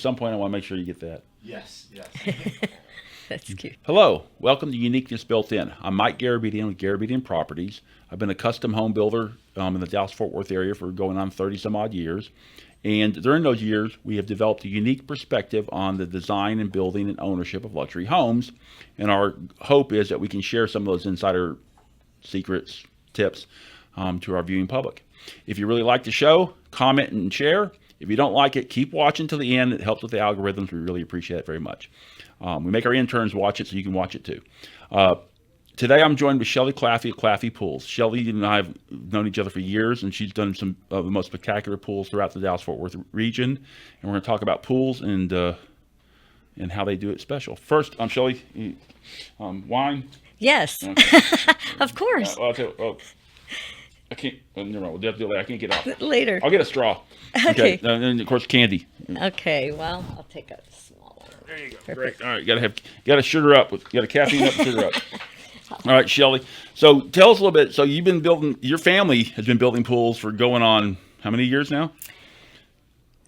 some point I want to make sure you get that. Yes. That's cute. Hello, welcome to Uniqueness Built In. I'm Mike Garabedian with Garabedian Properties. I've been a custom home builder in the Dallas-Fort Worth area for going on 30 some odd years. And during those years, we have developed a unique perspective on the design and building and ownership of luxury homes. And our hope is that we can share some of those insider secrets, tips to our viewing public. If you really like the show, comment and share. If you don't like it, keep watching till the end. It helps with the algorithms. We really appreciate it very much. We make our interns watch it so you can watch it too. Today I'm joined with Shelly Claffey of Claffey Pools. Shelly and I have known each other for years, and she's done some of the most spectacular pools throughout the Dallas-Fort Worth region. And we're going to talk about pools and how they do it special. First, Shelly, wine? Yes, of course. I can't. Never mind. We'll have to do it later. I can't get off. Later. I'll get a straw. Okay. And of course, candy. Okay. Well, I'll take a small one. There you go. Perfect. Great. All right. You got to sugar up. You got to caffeine up and sugar up. All right, Shelly. So tell us a little bit. So you've been building. Your family has been building pools for going on how many years now?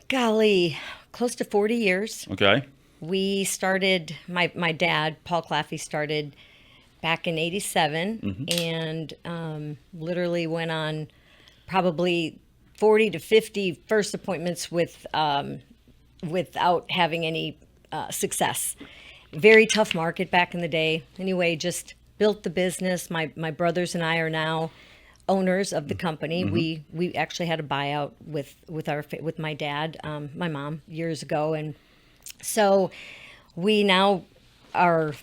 Golly, close to 40 years. Okay. We started. My dad, Paul Claffey, started back in '87, and literally went on probably 40 to 50 first appointments without having any success. Very tough market back in the day. Anyway, just built the business. My brothers and I are now owners of the company. We actually had a buyout with my dad, my mom years ago, and so we now are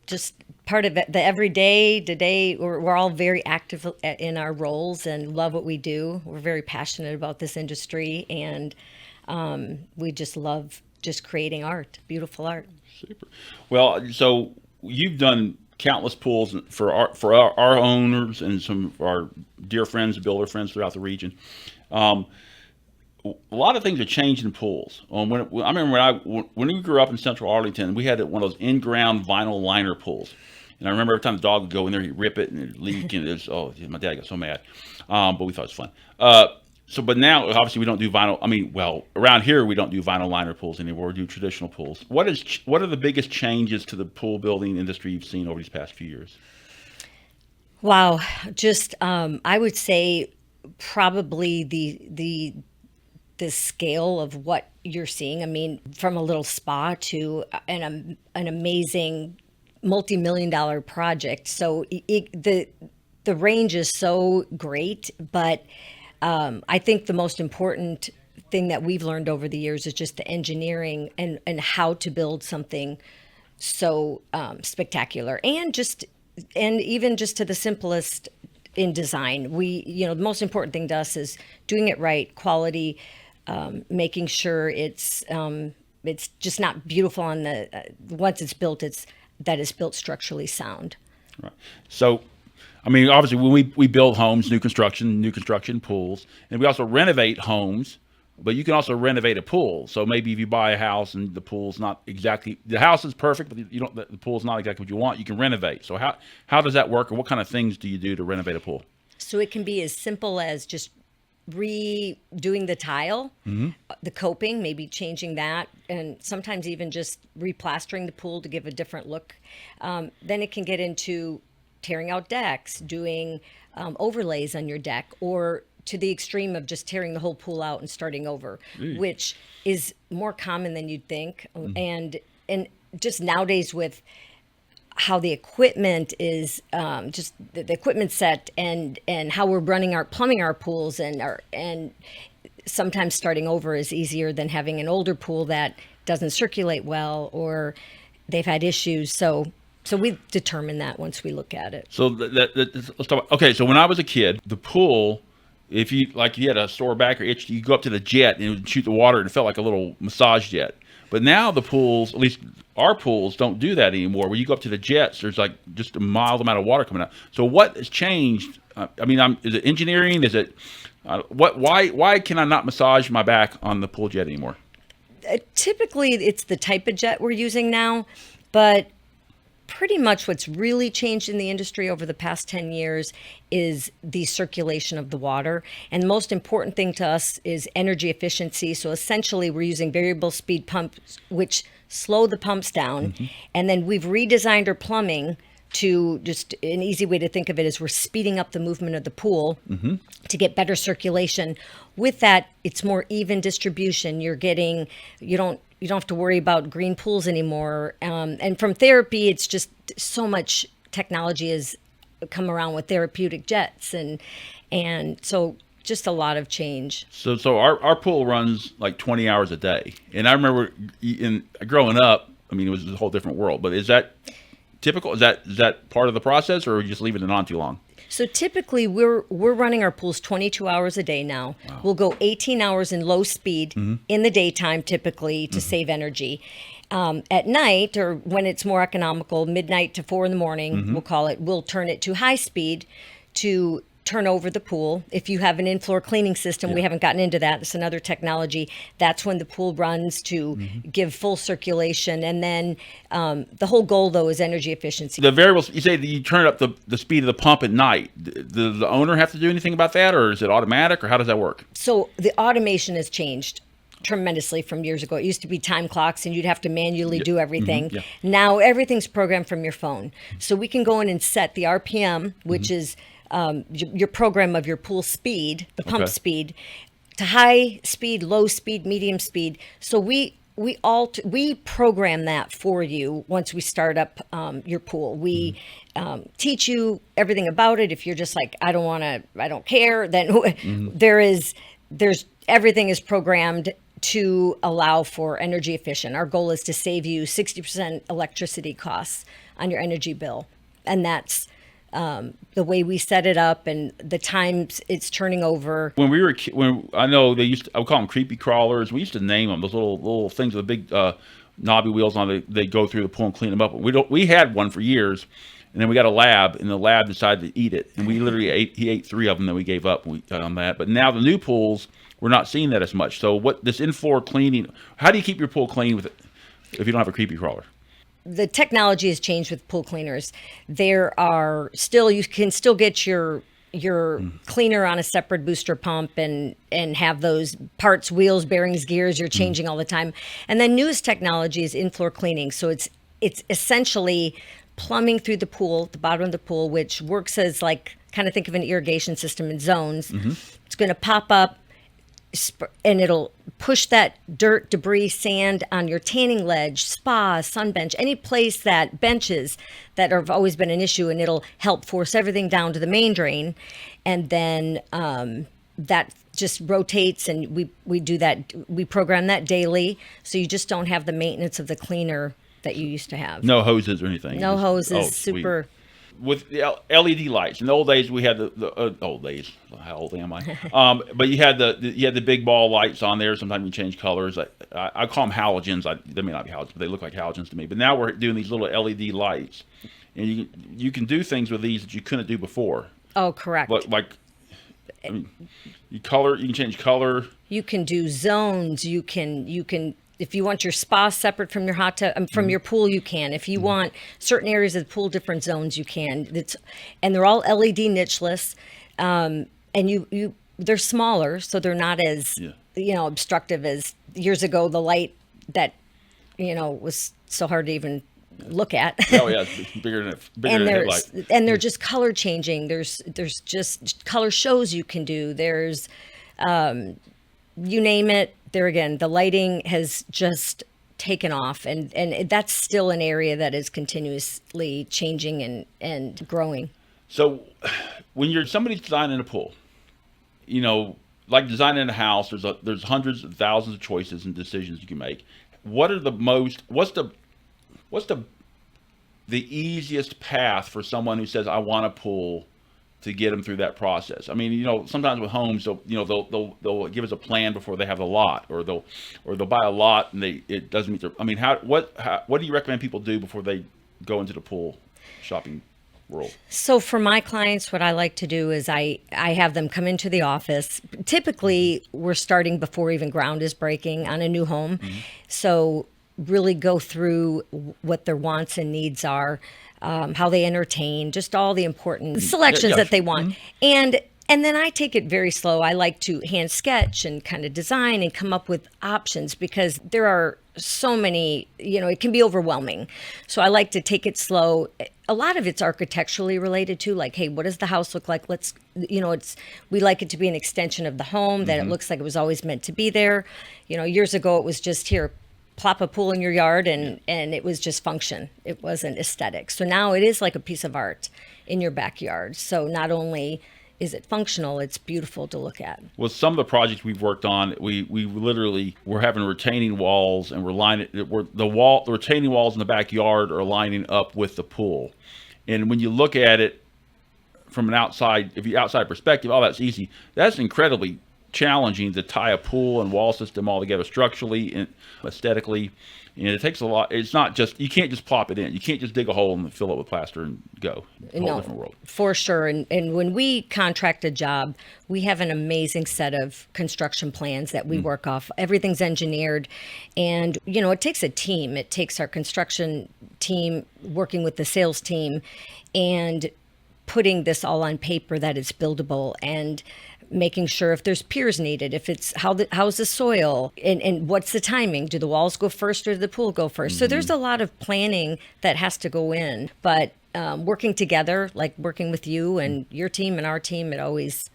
just part of it. The everyday today, we're all very active in our roles and love what we do. We're very passionate about this industry, and we just love just creating art, beautiful art. Super. Well, so you've done countless pools for our owners and some of our dear friends, builder friends throughout the region. A lot of things have changed in pools. I remember when we grew up in Central Arlington, we had one of those in-ground vinyl liner pools. And I remember every time the dog would go in there, he'd rip it and it'd leak, and my dad got so mad. But we thought it was fun. But now, obviously, we don't do vinyl. Around here, we don't do vinyl liner pools anymore. We do traditional pools. What are the biggest changes to the pool building industry you've seen over these past few years? Wow. Just, I would say probably the scale of what you're seeing. I mean, from a little spa to an amazing multi-million-dollar project. So the range is so great, but I think the most important thing that we've learned over the years is just the engineering and how to build something so spectacular, and even just to the simplest in design. The most important thing to us is doing it right, quality, making sure it's just not beautiful on once it's built, that it's built structurally sound. Right. So, obviously, when we build homes, new construction pools, and we also renovate homes, but you can also renovate a pool. So maybe if you buy a house and the pool's not exactly, the house is perfect, but the pool's not exactly what you want, you can renovate. So how does that work, or what kind of things do you do to renovate a pool? So it can be as simple as just redoing the tile, the coping, maybe changing that, and sometimes even just replastering the pool to give a different look. Then it can get into tearing out decks, doing overlays on your deck, or to the extreme of just tearing the whole pool out and starting over, which is more common than you'd think. And just nowadays with how the equipment is, just the equipment set, and how we're plumbing our pools, and sometimes starting over is easier than having an older pool that doesn't circulate well, or they've had issues. So we determine that once we look at it. So let's talk about, okay, so when I was a kid, the pool, if you had a sore back or itch, you go up to the jet and it would shoot the water, and it felt like a little massage jet. But now the pools, at least our pools, don't do that anymore. Where you go up to the jets, there's like just a mild amount of water coming out. So what has changed? Is it engineering? Is it why can I not massage my back on the pool jet anymore? Typically, it's the type of jet we're using now, but pretty much what's really changed in the industry over the past 10 years is the circulation of the water. And the most important thing to us is energy efficiency. So essentially we're using variable speed pumps, which slow the pumps down. And then we've redesigned our plumbing to, just an easy way to think of it is we're speeding up the movement of the pool to get better circulation. With that, it's more even distribution. You don't have to worry about green pools anymore. And from therapy, it's just so much technology has come around with therapeutic jets, and so just a lot of change. So our pool runs like 20 hours a day, and I remember growing up. I mean, it was a whole different world. But is that typical? Is that part of the process, or are you just leaving it on too long? So typically we're running our pools 22 hours a day now. Wow. We'll go 18 hours in low speed in the daytime typically to save energy. At night, or when it's more economical, midnight to 4 in the morning, we'll turn it to high speed to turn over the pool. If you have an in-floor cleaning system, we haven't gotten into that. It's another technology. That's when the pool runs to give full circulation. And then the whole goal, though, is energy efficiency. The variables, you say that you turn up the speed of the pump at night. Does the owner have to do anything about that, or is it automatic, or how does that work? So the automation has changed tremendously from years ago. It used to be time clocks and you'd have to manually do everything. Now everything's programmed from your phone. So we can go in and set the RPM, which is your program of your pool speed, the pump speed, to high speed, low speed, medium speed. So we program that for you once we start up your pool. We teach you everything about it. If you're just like, I don't care, then there's everything is programmed to allow for energy efficient. Our goal is to save you 60% electricity costs on your energy bill, and that's the way we set it up and the times it's turning over. When I know I would call them creepy crawlers. We used to name them those little things with big knobby wheels on it. They go through the pool and clean them up. We had one for years, and then we got a lab, and the lab decided to eat it, and we literally he ate 3 of them. Then we gave up on that. But now the new pools, we're not seeing that as much. So this in-floor cleaning, how do you keep your pool clean with it if you don't have a creepy crawler? The technology has changed with pool cleaners. You can still get your cleaner on a separate booster pump and have those parts, wheels, bearings, gears you're changing all the time. And then newest technology is in-floor cleaning. So it's essentially plumbing through the pool, the bottom of the pool, which works as kind of think of an irrigation system in zones. It's going to pop up and it'll push that dirt, debris, sand on your tanning ledge, spa, sun bench, any place benches that have always been an issue, and it'll help force everything down to the main drain. And then that just rotates, and we do that. We program that daily, so you just don't have the maintenance of the cleaner that you used to have. No hoses or anything. No hoses. Super. With the LED lights, in the old days we had the old days. How old am I? But you had the big ball lights on there. Sometimes you change colors. I call them halogens. They may not be halogens, but they look like halogens to me. But now we're doing these little LED lights, and you can do things with these that you couldn't do before. Oh, correct. But you can change color. You can do zones. You can. If you want your spa separate from your hot tub, from your pool, you can. If you want certain areas of the pool, different zones, you can. And they're all LED nicheless, and they're smaller, so they're not as obstructive as years ago. The light that was so hard to even look at. Oh yeah, it's bigger than a headlight. And they're just color changing. There's just color shows you can do. There's you name it. There again, the lighting has just taken off, and that's still an area that is continuously changing and growing. So when somebody's designing a pool, like designing a house, there's hundreds of thousands of choices and decisions you can make. What's the easiest path for someone who says, I want a pool, to get them through that process? I mean, sometimes with homes, they'll give us a plan before they have the lot, or they'll buy a lot and it doesn't meet their. I mean, what do you recommend people do before they go into the pool shopping world? So for my clients, what I like to do is I have them come into the office. Typically, we're starting before even ground is breaking on a new home. So really go through what their wants and needs are, how they entertain, just all the important selections that they want. And then I take it very slow. I like to hand sketch and kind of design and come up with options, because there are so many, it can be overwhelming. So I like to take it slow. A lot of it's architecturally related to, like, hey, what does the house look like? We like it to be an extension of the home, that it looks like it was always meant to be there. Years ago it was just, here, plop a pool in your yard, and it was just function. It wasn't aesthetic. So now it is like a piece of art in your backyard. So not only is it functional, it's beautiful to look at. Well, some of the projects we've worked on, we literally, we're having retaining walls, and the retaining walls in the backyard are lining up with the pool. And when you look at it from an outside perspective, oh, that's easy. That's incredibly challenging to tie a pool and wall system all together structurally and aesthetically. And it takes a lot. It's not just, you can't just plop it in. You can't just dig a hole and fill it with plaster and go. It's a whole different world. For sure. And when we contract a job, we have an amazing set of construction plans that we work off. Everything's engineered. And, it takes a team. It takes our construction team working with the sales team and putting this all on paper that it's buildable, and making sure if there's piers needed, if it's how's the soil, and what's the timing? Do the walls go first or do the pool go first? So there's a lot of planning that has to go in, but working together, like working with you and your team and our team, it always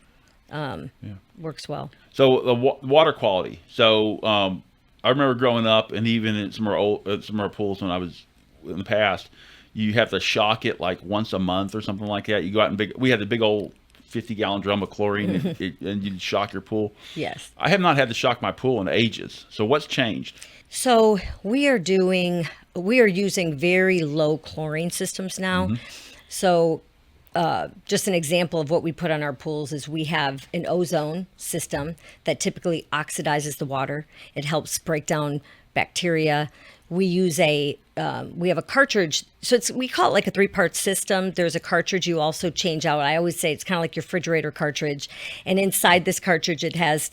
works well. So the water quality. So I remember growing up, and even in some of our pools when I was in the past, you have to shock it like once a month or something like that. You go out and we had the big old 50-gallon drum of chlorine, and you'd shock your pool. Yes. I have not had to shock my pool in ages. So what's changed? So we are using very low chlorine systems now. So just an example of what we put on our pools is we have an ozone system that typically oxidizes the water. It helps break down bacteria. We use we have a cartridge. So we call it like a 3-part system. There's a cartridge you also change out. I always say it's kind of like your refrigerator cartridge. And inside this cartridge, it has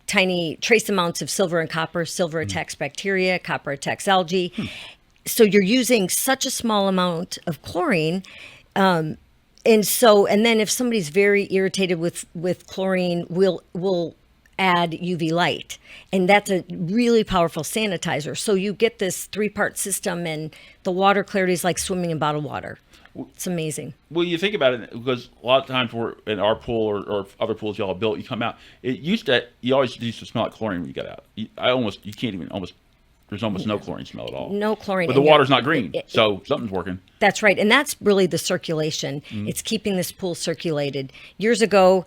tiny trace amounts of silver and copper. Silver attacks bacteria, copper attacks algae. So you're using such a small amount of chlorine. And then if somebody's very irritated with chlorine, we'll add UV light, and that's a really powerful sanitizer. So you get this 3-part system, and the water clarity is like swimming in bottled water. It's amazing. Well, you think about it, because a lot of times we're in our pool or other pools y'all built, you come out, you always used to smell like chlorine when you got out. There's almost no chlorine smell at all. No chlorine. But the water's not green, so something's working. That's right. And that's really the circulation. It's keeping this pool circulated. Years ago,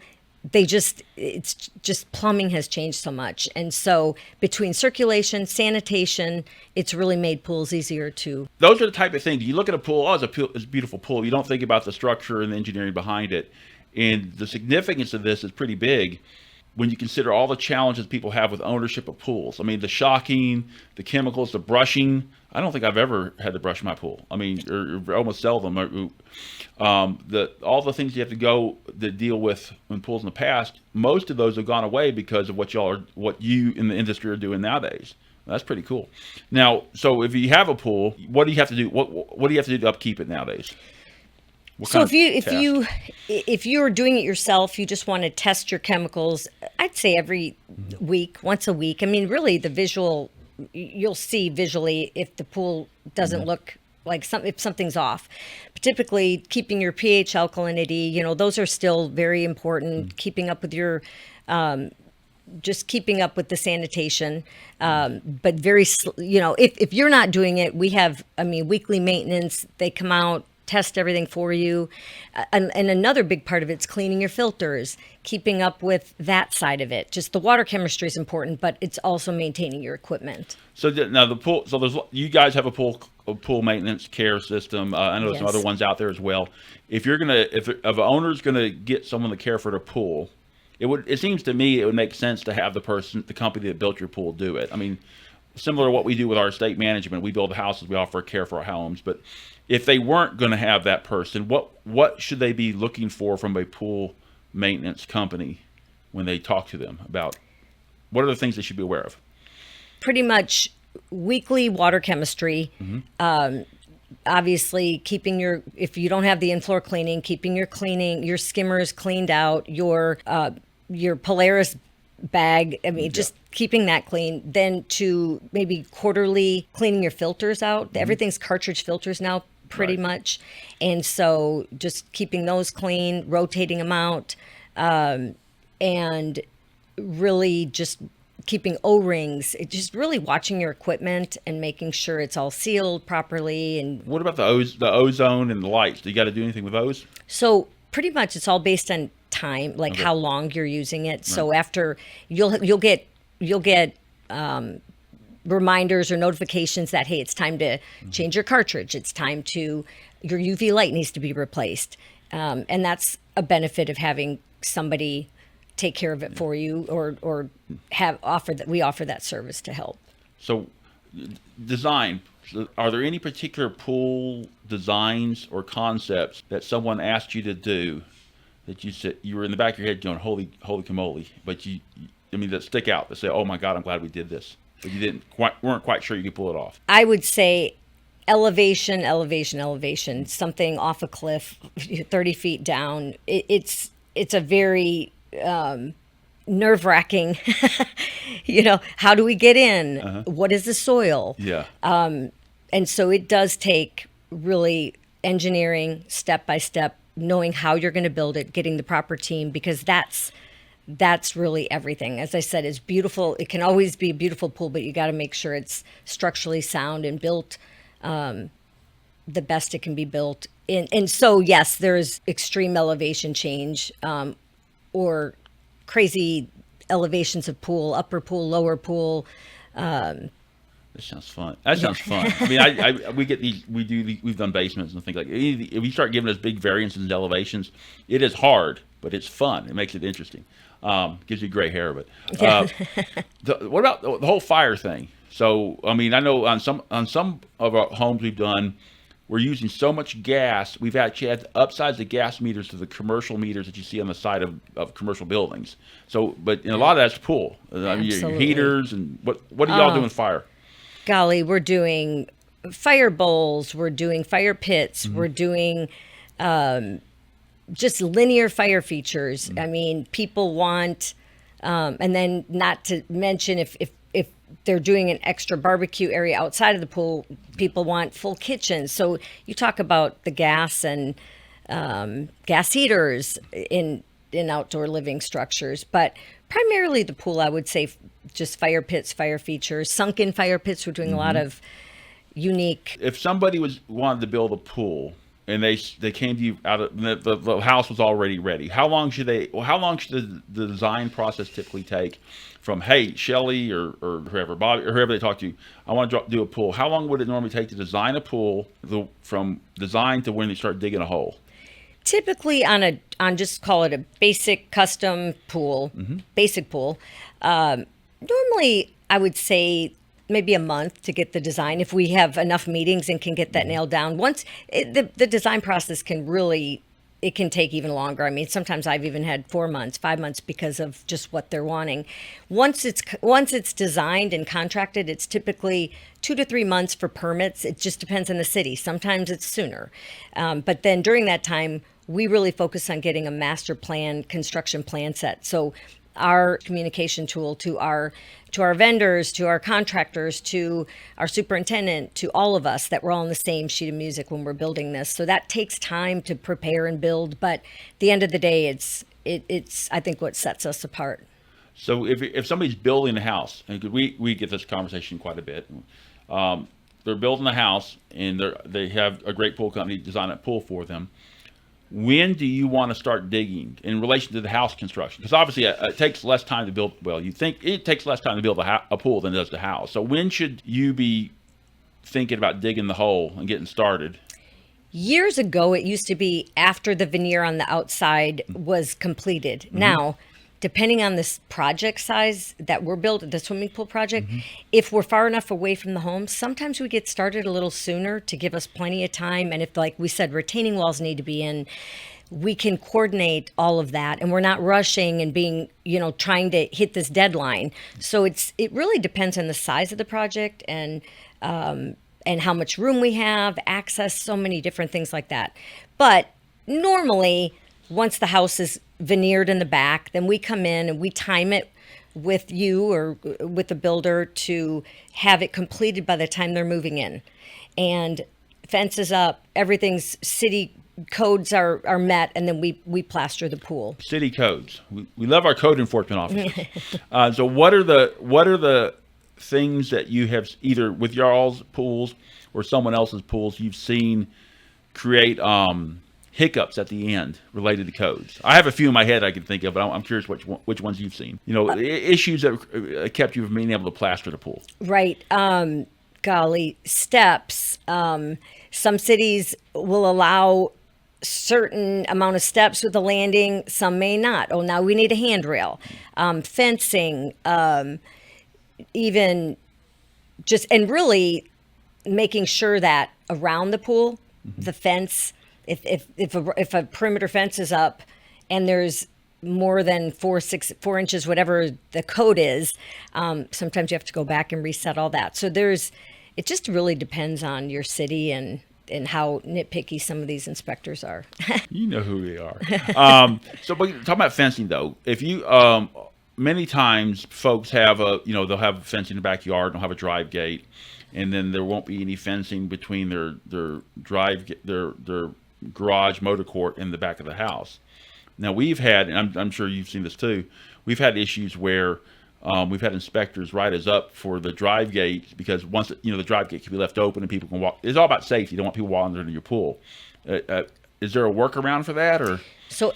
it's just plumbing has changed so much. And so between circulation, sanitation, it's really made pools easier to. Those are the type of things. You look at a pool, it's a beautiful pool. You don't think about the structure and the engineering behind it. And the significance of this is pretty big when you consider all the challenges people have with ownership of pools. I mean, the shocking, the chemicals, the brushing. I don't think I've ever had to brush my pool. I mean, or almost seldom. All the things you have to deal with in pools in the past, most of those have gone away because of what you in the industry are doing nowadays. That's pretty cool. Now, so if you have a pool, what do you have to do? What do you have to do to upkeep it nowadays? So if you're doing it yourself, you just want to test your chemicals, I'd say every week, once a week. I mean, really you'll see visually if the pool doesn't look like if something's off. But typically keeping your pH, alkalinity, those are still very important. Keeping up with your, just keeping up with the sanitation. But if you're not doing it, we have, weekly maintenance. They come out, test everything for you. And another big part of it's cleaning your filters, keeping up with that side of it. Just the water chemistry is important, but it's also maintaining your equipment. So now the pool, you guys have a pool maintenance care system. I know there's some other ones out there as well. If an owner's gonna get someone to care for their pool, it seems to me it would make sense to have the company that built your pool do it. I mean, similar to what we do with our estate management, we build houses, we offer care for our homes, but if they weren't going to have that person, what should they be looking for from a pool maintenance company when they talk to them about what are the things they should be aware of? Pretty much weekly water chemistry. Obviously keeping if you don't have the in-floor cleaning, keeping your skimmers cleaned out, your Polaris bag, I mean, just keeping that clean. Then to maybe quarterly cleaning your filters out. Everything's cartridge filters now pretty much. And so just keeping those clean, rotating them out, and really just keeping O-rings, just really watching your equipment and making sure it's all sealed properly. And What about the ozone and the lights? Do you got to do anything with those? so pretty much it's all based on time, like how long you're using it. So after you'll get reminders or notifications that, hey, it's time to change your cartridge. It's time to, your UV light needs to be replaced. And that's a benefit of having somebody take care of it for you, or we offer that service to help. So, design. Are there any particular pool designs or concepts that someone asked you to do that you said you were in the back of your head going, holy camole, but that stick out, that say, oh my God, I'm glad we did this, but you weren't quite sure you could pull it off? I would say elevation, something off a cliff, 30 feet down. It's a very nerve-wracking, how do we get in? What is the soil? Yeah. And so it does take really engineering step by step, knowing how you're going to build it, getting the proper team, because that's really everything. As I said, it's beautiful. It can always be a beautiful pool, but you got to make sure it's structurally sound and built the best it can be built. And so, yes, there's extreme elevation change, or crazy elevations of pool, upper pool, lower pool. That sounds fun. I mean, we've done basements and things like that. If you start giving us big variances in elevations, it is hard, but it's fun. It makes it interesting. Gives you gray hair, but what about the whole fire thing? So, I mean, I know on some of our homes we've done, we're using so much gas. We've actually had to upsize the gas meters to the commercial meters that you see on the side of commercial buildings. So, but a lot of that's pool. I mean, your heaters and what do y'all do with fire? Golly, we're doing fire bowls. We're doing fire pits. We're doing just linear fire features. I mean, people want, and then not to mention if they're doing an extra barbecue area outside of the pool, people want full kitchens. So you talk about the gas and gas heaters in outdoor living structures, but primarily the pool, I would say just fire pits, fire features, sunken fire pits. We're doing a lot of unique. If somebody wanted to build a pool and they came to you out of the house was already ready, how long should the design process typically take? From, hey, Shelly or whoever, Bobby or whoever they talk to, I want to do a pool. How long would it normally take to design a pool, from design to when they start digging a hole? Typically on just call it a basic custom pool, basic pool. Normally, I would say maybe a month to get the design, if we have enough meetings and can get that nailed down. Once the design process it can take even longer. I mean, sometimes I've even had 4 months, 5 months because of just what they're wanting. Once it's designed and contracted, it's typically 2 to 3 months for permits. It just depends on the city. Sometimes it's sooner. But then during that time, we really focus on getting a master plan, construction plan set. So our communication tool to our vendors, to our contractors, to our superintendent, to all of us, that we're all on the same sheet of music when we're building this. So that takes time to prepare and build, but at the end of the day, it's I think what sets us apart. So if somebody's building a house, and we get this conversation quite a bit, they're building a house and they have a great pool company design a pool for them. When do you want to start digging in relation to the house construction? Because obviously it takes less time to build. Well, you think it takes less time to build a pool than it does the house. So when should you be thinking about digging the hole and getting started? Years ago, it used to be after the veneer on the outside was completed. Now, depending on this project size that we're building, the swimming pool project, if we're far enough away from the home, sometimes we get started a little sooner to give us plenty of time. And if, like we said, retaining walls need to be in, we can coordinate all of that, and we're not rushing and being, trying to hit this deadline. So it really depends on the size of the project and how much room we have, access, so many different things like that. But normally, once the house is veneered in the back, then we come in and we time it with you or with the builder to have it completed by the time they're moving in. And fences up, everything's city codes are met, and then we plaster the pool. City codes. We love our code enforcement officers. So what are the things that you have either with y'all's pools or someone else's pools you've seen create hiccups at the end related to codes? I have a few in my head I can think of, but I'm curious which ones you've seen. Issues that kept you from being able to plaster the pool. Right. Golly, steps. Some cities will allow certain amount of steps with the landing. Some may not. Oh, now we need a handrail. Fencing. Even just, and really making sure that around the pool, the fence, if a perimeter fence is up and there's more than 4 inches, whatever the code is, sometimes you have to go back and reset all that. So it just really depends on your city and how nitpicky some of these inspectors are. You know who they are. So but talking about fencing though, if you, many times folks have they'll have fencing in the backyard, they'll have a drive gate, and then there won't be any fencing between their garage motor court and the back of the house. Now we've had, and I'm sure you've seen this too, we've had issues where we've had inspectors write us up for the drive gate because once the drive gate can be left open and people can walk. It's all about safety. You don't want people walking under your pool. Is there a workaround for that, or? So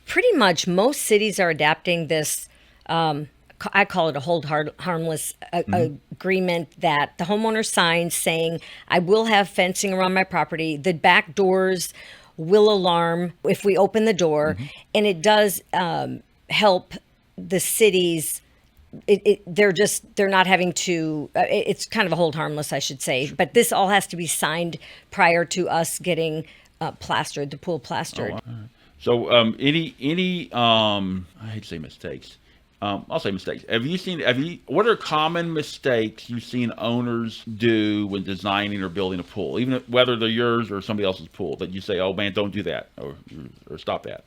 pretty much most cities are adapting this. I call it a hold harmless agreement that the homeowner signs saying, I will have fencing around my property. The back doors will alarm if we open the door. And it does help the cities. They're not having to, it's kind of a hold harmless, I should say. But this all has to be signed prior to us getting the pool plastered. Oh, right. So any I hate to say mistakes. I'll say mistakes. What are common mistakes you've seen owners do when designing or building a pool, even whether they're yours or somebody else's pool, that you say, oh man, don't do that or stop that?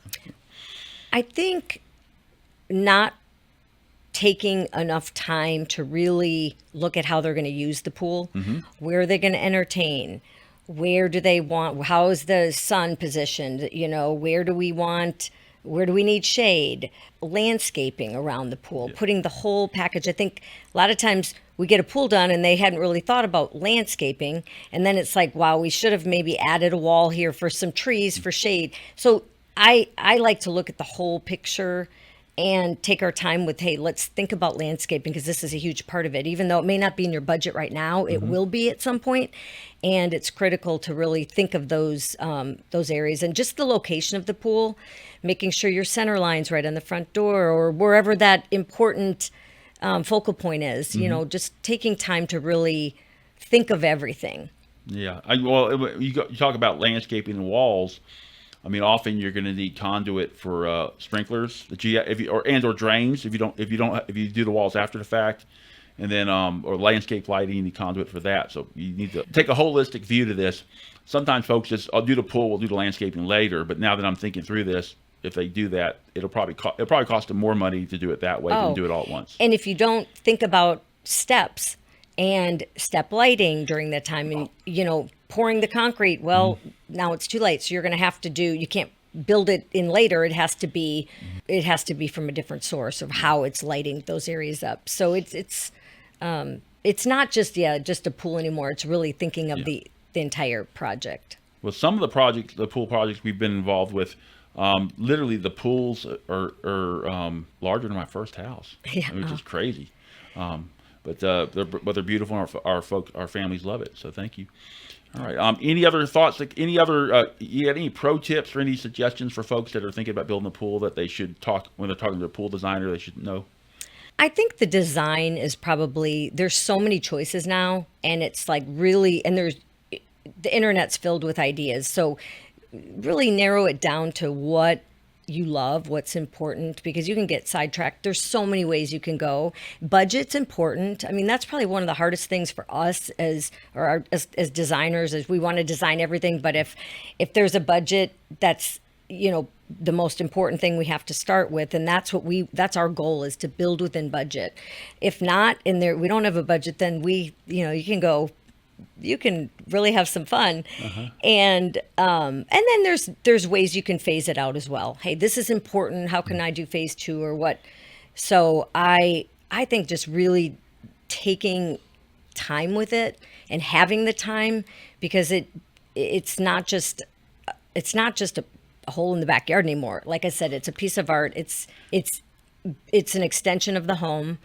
I think not taking enough time to really look at how they're going to use the pool. Where are they going to entertain? Where do they want, how is the sun positioned? Where do we need shade? Landscaping around the pool, putting the whole package. I think a lot of times we get a pool done and they hadn't really thought about landscaping. And then it's like, wow, we should have maybe added a wall here for some trees for shade. So I like to look at the whole picture and take our time with, hey, let's think about landscaping because this is a huge part of it. Even though it may not be in your budget right now, it will be at some point. And it's critical to really think of those areas and just the location of the pool, making sure your center line's right on the front door or wherever that important focal point is, just taking time to really think of everything. Yeah. You talk about landscaping and walls. I mean, often you're going to need conduit for sprinklers, or drains if you do the walls after the fact, and then or landscape lighting, you need conduit for that. So you need to take a holistic view to this. Sometimes folks I'll do the pool, we'll do the landscaping later. But now that I'm thinking through this, if they do that, it'll probably cost them more money to do it that way than do it all at once. And if you don't think about steps and step lighting during that time, and pouring the concrete, now it's too late. So you're going to have to you can't build it in later. It has to be from a different source of how it's lighting those areas up. So it's not just a pool anymore. It's really thinking of the entire project. Well, some of the pool projects we've been involved with, literally the pools are larger than my first house, which is crazy. But they're beautiful, and our families love it. So thank you. All right. Any other thoughts? You had any pro tips or any suggestions for folks that are thinking about building a pool that they should when they're talking to a pool designer, they should know? I think the design is there's so many choices now, and it's like really, and the internet's filled with ideas. So really narrow it down to what you love, what's important, because you can get sidetracked. There's so many ways you can go. Budget's important. I mean, that's probably one of the hardest things for us as designers, is we want to design everything, but if there's a budget, that's, the most important thing we have to start with, and that's our goal, is to build within budget. If not, we don't have a budget, then you can really have some fun. And then there's ways you can phase it out as well. Hey, this is important. How can I do phase 2 or what? So I think just really taking time with it and having the time, because it's not just a hole in the backyard anymore. Like I said, it's a piece of art. It's an extension of the home.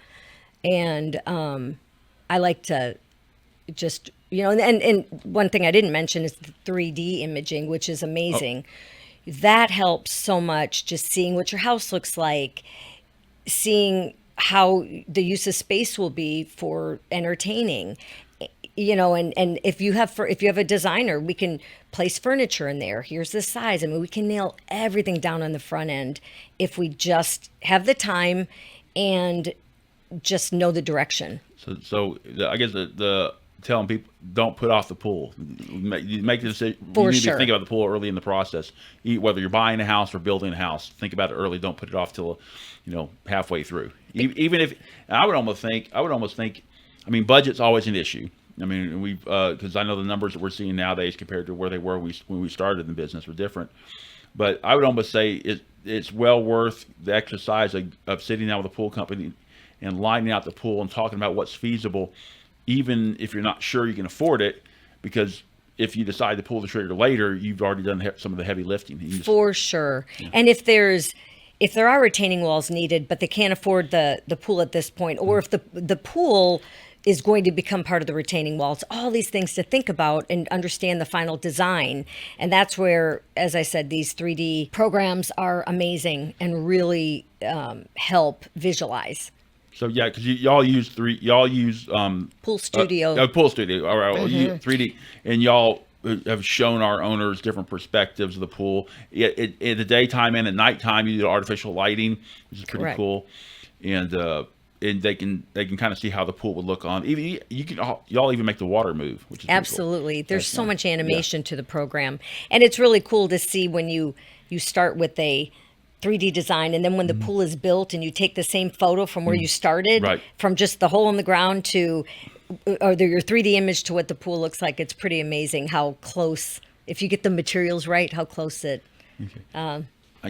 And I like to just, and one thing I didn't mention is the 3D imaging, which is amazing. That helps so much, just seeing what your house looks like, seeing how the use of space will be for entertaining, and if you have a designer, we can place furniture in there. Here's the size. I mean, we can nail everything down on the front end if we just have the time and just know the direction. So I guess the telling people, don't put off the pool. Make the decision. For you need sure. to think about the pool early in the process. Whether you're buying a house or building a house, think about it early. Don't put it off till halfway through. Even if I would almost think. I mean, budget's always an issue. I mean, because I know the numbers that we're seeing nowadays compared to where they were when we started in the business were different. But I would almost say it's well worth the exercise of sitting down with a pool company and lining out the pool and talking about what's feasible, even if you're not sure you can afford it, because if you decide to pull the trigger later, you've already done some of the heavy lifting. For sure. Yeah. And if there are retaining walls needed, but they can't afford the pool at this point, or if the pool is going to become part of the retaining walls, all these things to think about and understand the final design. And that's where, as I said, these 3D programs are amazing and really help visualize. So yeah, because y'all use Pool Studio. Pool Studio, all right, 3D, and y'all have shown our owners different perspectives of the pool. In the daytime and at nighttime, you do artificial lighting, which is pretty cool, and they can kind of see how the pool would look on. Even y'all even make the water move, which is absolutely cool. There's so much animation to the program, and it's really cool to see when you start with a 3D design, and then when the pool is built and you take the same photo from where you started, from just the hole in the ground to your 3D image to what the pool looks like. It's pretty amazing how close, if you get the materials right, how close it I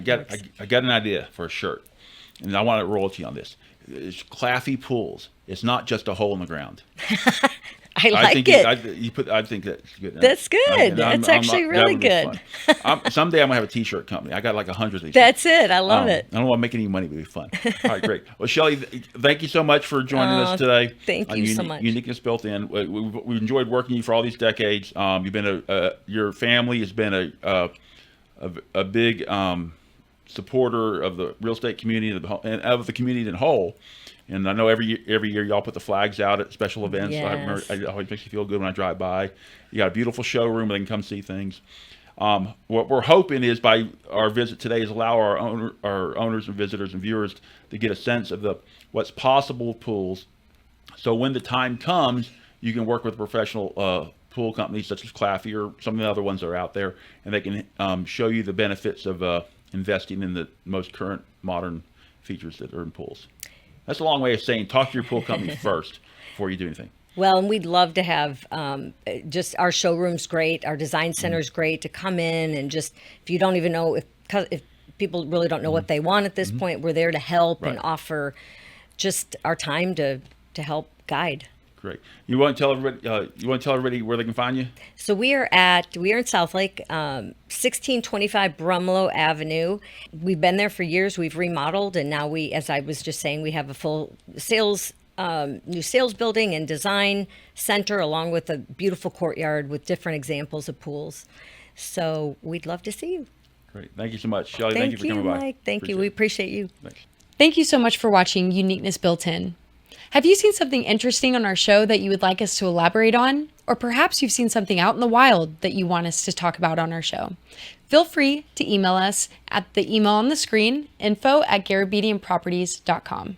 got an idea for a shirt, and I want a royalty on this. It's Claffey Pools. It's not just a hole in the ground. I think it. I think that's good. That's good. That's actually really good. Someday I'm gonna have a T-shirt company. I got like 100 of these. That's it. I love it. I don't want to make any money, but it'd be fun. All right, great. Well, Shelly, thank you so much for joining us today. Thank you so much. Uniqueness Built In. We enjoyed working with you for all these decades. You've been your family has been a big supporter of the real estate community and of the community in whole. And I know every year y'all put the flags out at special events. Yes. It always makes you feel good when I drive by. You got a beautiful showroom where they can come see things. What we're hoping is by our visit today is allow our owners and visitors and viewers to get a sense of what's possible with pools. So when the time comes, you can work with professional pool companies such as Claffey or some of the other ones that are out there, and they can show you the benefits of investing in the most current modern features that are in pools. That's a long way of saying talk to your pool company first before you do anything. Well, and we'd love to have just our showroom's great, our design center's great, to come in and just, if you don't even know, if people really don't know what they want at this point, we're there to help and offer just our time to help guide. Great. You want to tell everybody where they can find you? So we are in Southlake, 1625 Brumlow Avenue. We've been there for years. We've remodeled, and now as I was just saying, we have a full new sales building and design center, along with a beautiful courtyard with different examples of pools. So we'd love to see you. Great. Thank you so much, Shelly. Thank you for coming by. Mike. Thank you. We appreciate you. Thanks. Thank you so much for watching Uniqueness Built In. Have you seen something interesting on our show that you would like us to elaborate on? Or perhaps you've seen something out in the wild that you want us to talk about on our show? Feel free to email us at the email on the screen, info@garabedianproperties.com.